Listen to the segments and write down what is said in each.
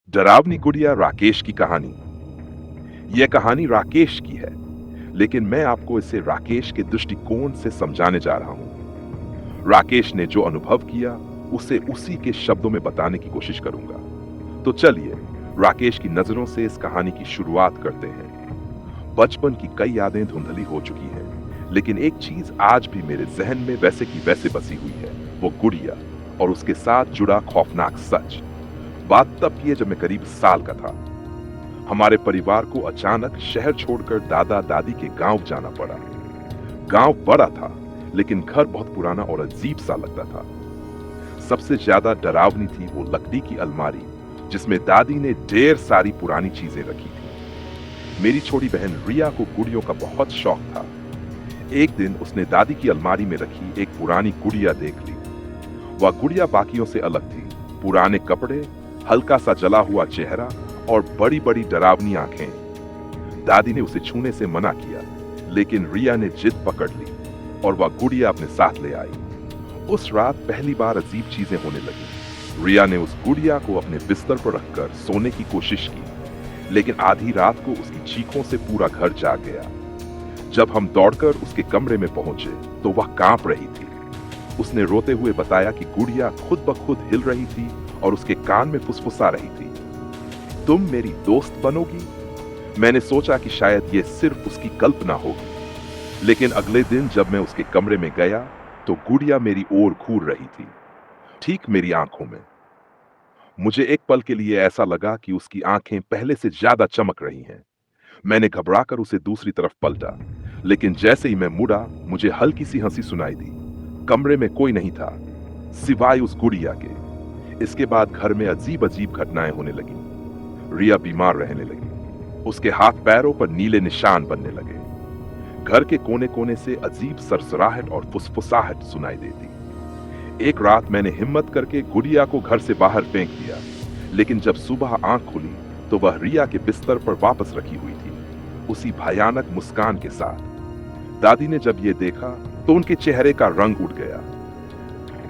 डरावनी गुड़िया राकेश की कहानी। यह कहानी राकेश की है, लेकिन मैं आपको इसे राकेश के दृष्टिकोण से समझाने जा रहा हूं। राकेश ने जो अनुभव किया उसे उसी के शब्दों में बताने की कोशिश करूंगा। तो चलिए राकेश की नजरों से इस कहानी की शुरुआत करते हैं। बचपन की कई यादें धुंधली हो चुकी हैं, लेकिन एक चीज आज भी मेरे जहन में वैसे की वैसे बसी हुई है, वो गुड़िया और उसके साथ जुड़ा खौफनाक सच। बात तब की है जब मैं करीब साल का था। हमारे परिवार को अचानक शहर छोड़कर दादा दादी के गांव जाना पड़ा। गांव बड़ा था, लेकिन घर बहुत पुराना और अजीब सा लगता था। सबसे ज्यादा डरावनी थी वो लकड़ी की अलमारी, जिसमें दादी ने ढेर सारी पुरानी चीजें रखी थी। मेरी छोटी बहन रिया को गुड़ियों का बहुत शौक था। एक दिन उसने दादी की अलमारी में रखी एक पुरानी गुड़िया देख ली। वह गुड़िया बाकियों से अलग थी। पुराने कपड़े, हल्का सा जला हुआ चेहरा और बड़ी बड़ी डरावनी आंखें। दादी ने उसे छूने से मना किया, लेकिन रिया ने जिद पकड़ ली और वह गुड़िया अपने साथ ले आई। उस रात पहली बार अजीब चीजें होने लगी। रिया ने उस गुड़िया को अपने बिस्तर पर रखकर सोने की कोशिश की, लेकिन आधी रात को उसकी चीखों से पूरा घर जाग गया। जब हम दौड़कर उसके कमरे में पहुंचे तो वह कांप रही थी। उसने रोते हुए बताया कि गुड़िया खुद ब खुद हिल रही थी और उसके कान में फुसफुसा रही थी, तुम मेरी दोस्त बनोगी। मैंने सोचा कि शायद ये सिर्फ उसकी कल्पना होगी, लेकिन अगले दिन जब मैं उसके कमरे में गया तो गुड़िया मेरी ओर घूर रही थी, ठीक मेरी आंखों में। मुझे एक पल के लिए ऐसा लगा कि उसकी आंखें पहले से ज्यादा चमक रही हैं। मैंने घबराकर उसे दूसरी तरफ पलटा, लेकिन जैसे ही मैं मुड़ा मुझे हल्की सी हंसी सुनाई दी। कमरे में कोई नहीं था सिवाय उस गुड़िया के। इसके बाद घर में अजीब अजीब घटनाएं होने लगी। रिया बीमार रहने लगी। उसके हाथ पैरों पर नीले निशान बनने लगे। घर के कोने कोने से अजीब सरसराहट और फुसफुसाहट सुनाई देती। एक रात मैंने हिम्मत करके गुड़िया को घर से बाहर फेंक दिया, लेकिन जब सुबह आंख खुली तो वह रिया के बिस्तर पर वापस रखी हुई थी, उसी भयानक मुस्कान के साथ। दादी ने जब ये देखा तो उनके चेहरे का रंग उड़ गया।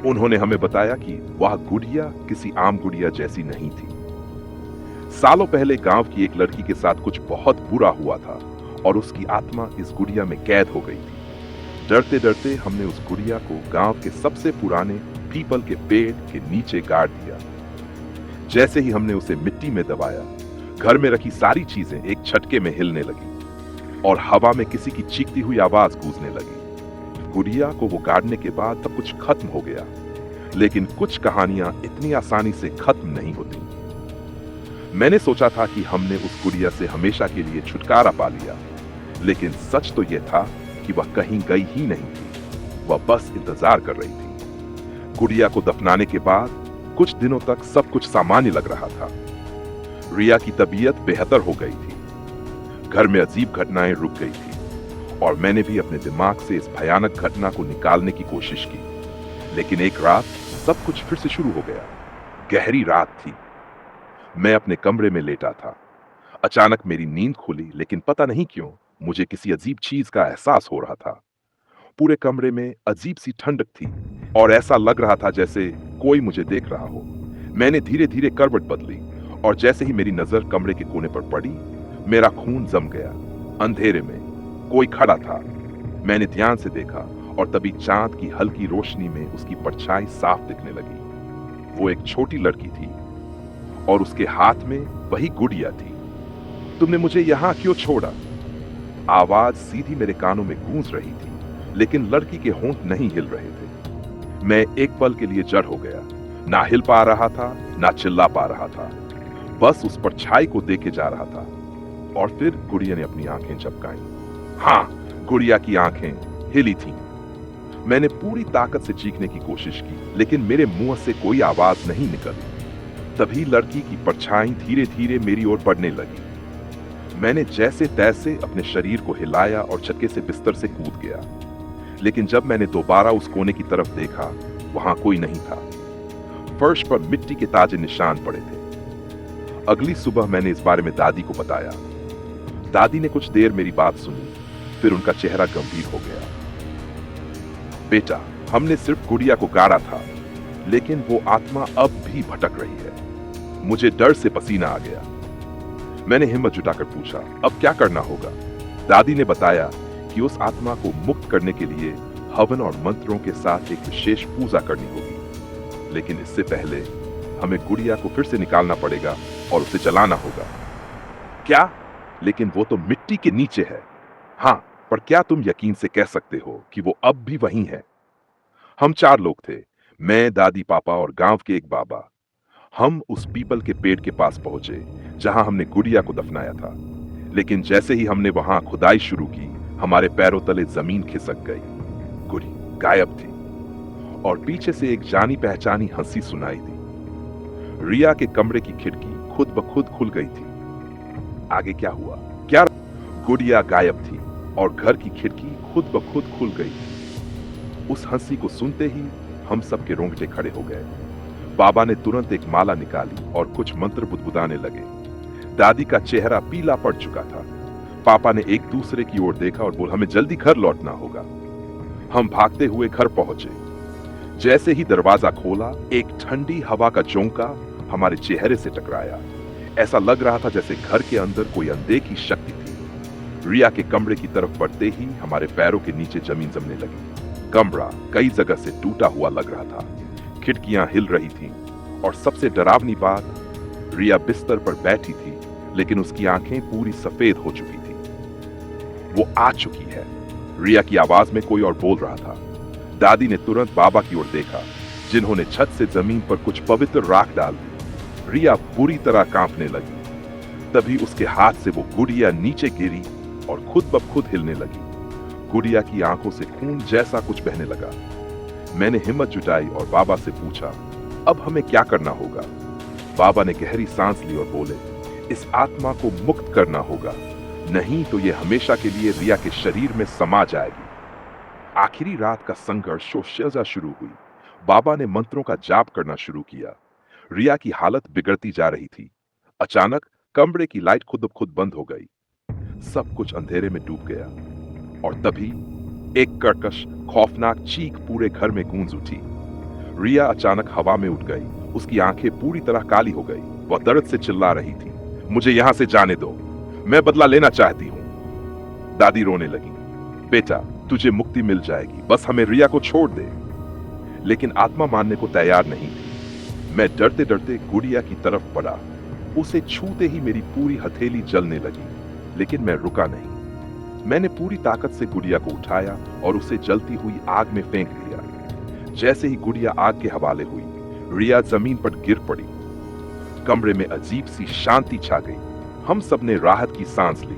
उन्होंने हमें बताया कि वह गुड़िया किसी आम गुड़िया जैसी नहीं थी। सालों पहले गांव की एक लड़की के साथ कुछ बहुत बुरा हुआ था और उसकी आत्मा इस गुड़िया में कैद हो गई थी। डरते डरते हमने उस गुड़िया को गांव के सबसे पुराने पीपल के पेड़ के नीचे गाड़ दिया। जैसे ही हमने उसे मिट्टी में दबाया, घर में रखी सारी चीजें एक झटके में हिलने लगी और हवा में किसी की चीखती हुई आवाज गूंजने लगी। गुड़िया को वो गाड़ने के बाद सब कुछ खत्म हो गया, लेकिन कुछ कहानियां इतनी आसानी से खत्म नहीं होती। मैंने सोचा था कि हमने उस गुड़िया से हमेशा के लिए छुटकारा पा लिया, लेकिन सच तो यह था कि वह कहीं गई ही नहीं थी। वह बस इंतजार कर रही थी। गुड़िया को दफनाने के बाद कुछ दिनों तक सब कुछ सामान्य लग रहा था। रिया की तबीयत बेहतर हो गई थी। घर में अजीब घटनाएं रुक गई थी और मैंने भी अपने दिमाग से इस भयानक घटना को निकालने की कोशिश की। लेकिन एक रात सब कुछ फिर से शुरू हो गया। गहरी रात थी। मैं अपने कमरे में लेटा था। अचानक मेरी नींद खुली, लेकिन पता नहीं क्यों मुझे किसी अजीब चीज का एहसास हो रहा था। पूरे कमरे में अजीब सी ठंडक थी और ऐसा लग रहा था जैसे कोई मुझे देख रहा हो। मैंने धीरे धीरे करवट बदली और जैसे ही मेरी नजर कमरे के कोने पर पड़ी, मेरा खून जम गया। अंधेरे में कोई खड़ा था। मैंने ध्यान से देखा और तभी चांद की हल्की रोशनी में उसकी परछाई साफ दिखने लगी। वो एक छोटी लड़की थी और उसके हाथ में वही गुड़िया थी। तुमने मुझे यहां क्यों छोड़ा? आवाज सीधी मेरे कानों में गूंज रही थी, लेकिन लड़की के होंठ नहीं हिल रहे थे। मैं एक पल के लिए जड़ हो गया। ना हिल पा रहा था, ना चिल्ला पा रहा था। बस उस परछाई को देखे जा रहा था। और फिर गुड़िया ने अपनी आंखें झपकाई। हाँ, गुड़िया की आंखें हिली थीं। मैंने पूरी ताकत से चीखने की कोशिश की, लेकिन मेरे मुंह से कोई आवाज नहीं निकली। तभी लड़की की परछाई धीरे धीरे मेरी ओर बढ़ने लगी। मैंने जैसे तैसे अपने शरीर को हिलाया और झटके से बिस्तर से कूद गया। लेकिन जब मैंने दोबारा उस कोने की तरफ देखा, वहां कोई नहीं था। फर्श पर मिट्टी के ताजे निशान पड़े थे। अगली सुबह मैंने इस बारे में दादी को बताया। दादी ने कुछ देर मेरी बात सुनी, फिर उनका चेहरा गंभीर हो गया। बेटा, हमने सिर्फ गुड़िया को गाड़ा था, लेकिन वो आत्मा अब भी भटक रही है। मुझे डर से पसीना आ गया। मैंने हिम्मत जुटाकर पूछा, अब क्या करना होगा? दादी ने बताया कि उस आत्मा को मुक्त करने के लिए हवन और मंत्रों के साथ एक विशेष पूजा करनी होगी, लेकिन इससे पहले हमें गुड़िया को फिर से निकालना पड़ेगा और उसे जलाना होगा। क्या? लेकिन वो तो मिट्टी के नीचे है। हाँ, पर क्या तुम यकीन से कह सकते हो कि वो अब भी वहीं है? हम 4 लोग थे, मैं, दादी, पापा और गांव के एक बाबा। हम उस पीपल के पेड़ के पास पहुंचे जहां हमने गुड़िया को दफनाया था, लेकिन जैसे ही हमने वहां खुदाई शुरू की, हमारे पैरों तले जमीन खिसक गई। गुड़ी गायब थी और पीछे से एक जानी पहचानी हंसी सुनाई दी। रिया के कमरे की खिड़की खुद ब खुद खुल गई थी। आगे क्या हुआ? क्या? गुड़िया गायब थी और घर की खिड़की खुद ब खुद खुल गई थी। उस हंसी को सुनते ही हम सबके रोंगटे खड़े हो गए। बाबा ने तुरंत एक माला निकाली और कुछ मंत्र बुदबुदाने लगे। दादी का चेहरा पीला पड़ चुका था। पापा ने एक दूसरे की ओर देखा और बोला, हमें जल्दी घर लौटना होगा। हम भागते हुए घर पहुंचे। जैसे ही दरवाजा खोला, एक ठंडी हवा का झोंका हमारे चेहरे से टकराया। ऐसा लग रहा था जैसे घर के अंदर कोई अनदेखी शक्ति थी। रिया के कमरे की तरफ बढ़ते ही हमारे पैरों के नीचे जमीन जमने लगी। कमरा कई जगह से टूटा हुआ लग रहा था, खिड़कियां हिल रही थीं और सबसे डरावनी बात, रिया बिस्तर पर बैठी थी, लेकिन उसकी आंखें पूरी सफेद हो चुकी थी। वो आ चुकी है। रिया की आवाज में कोई और बोल रहा था। दादी ने तुरंत बाबा की ओर देखा, जिन्होंने छत से जमीन पर कुछ पवित्र राख डाल दी। रिया बुरी तरह कांपने लगी। तभी उसके हाथ से वो गुड़िया नीचे गिरी और खुद ब खुद हिलने लगी। गुड़िया की आंखों से खून जैसा कुछ बहने लगा। मैंने हिम्मत जुटाई और बाबा से पूछा, अब हमें क्या करना होगा? बाबा ने गहरी सांस ली और बोले, इस आत्मा को मुक्त करना होगा, नहीं तो ये हमेशा के लिए रिया के शरीर में समा जाएगी। आखिरी रात का संघर्ष शोशेजा शुरू हुई। बाबा ने मंत्रों का जाप करना शुरू किया। रिया की हालत बिगड़ती जा रही थी। अचानक कमरे की लाइट खुद ब खुद बंद हो गई। सब कुछ अंधेरे में डूब गया और तभी एक कर्कश खौफनाक चीख पूरे घर में गूंज उठी। रिया अचानक हवा में उठ गई। उसकी आंखें पूरी तरह काली हो गई। वह दर्द से चिल्ला रही थी, मुझे यहां से जाने दो, मैं बदला लेना चाहती हूं। दादी रोने लगी, बेटा तुझे मुक्ति मिल जाएगी, बस हमें रिया को छोड़ दे। लेकिन आत्मा मानने को तैयार नहीं थी। मैं डरते डरते गुड़िया की तरफ बढ़ा। उसे छूते ही मेरी पूरी हथेली जलने लगी, लेकिन मैं रुका नहीं। मैंने पूरी ताकत से गुड़िया को उठाया और उसे जलती हुई आग में फेंक दिया। जैसे ही गुड़िया आग के हवाले हुई, रिया जमीन पर गिर पड़ी। कमरे में अजीब सी शांति छा गई। हम सब ने राहत की सांस ली।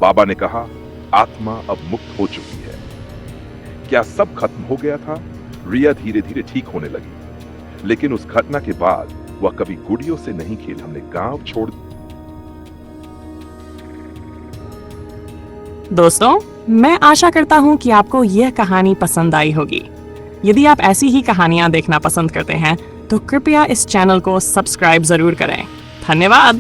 बाबा ने कहा, आत्मा अब मुक्त हो चुकी है। क्या सब खत्म हो गया था? रिया धीरे धीरे ठीक होने लगी, लेकिन उस घटना के बाद वह कभी गुड़ियों से नहीं खेली। हमने गांव छोड़। दोस्तों, मैं आशा करता हूं कि आपको यह कहानी पसंद आई होगी। यदि आप ऐसी ही कहानियां देखना पसंद करते हैं तो कृपया इस चैनल को सब्सक्राइब जरूर करें। धन्यवाद।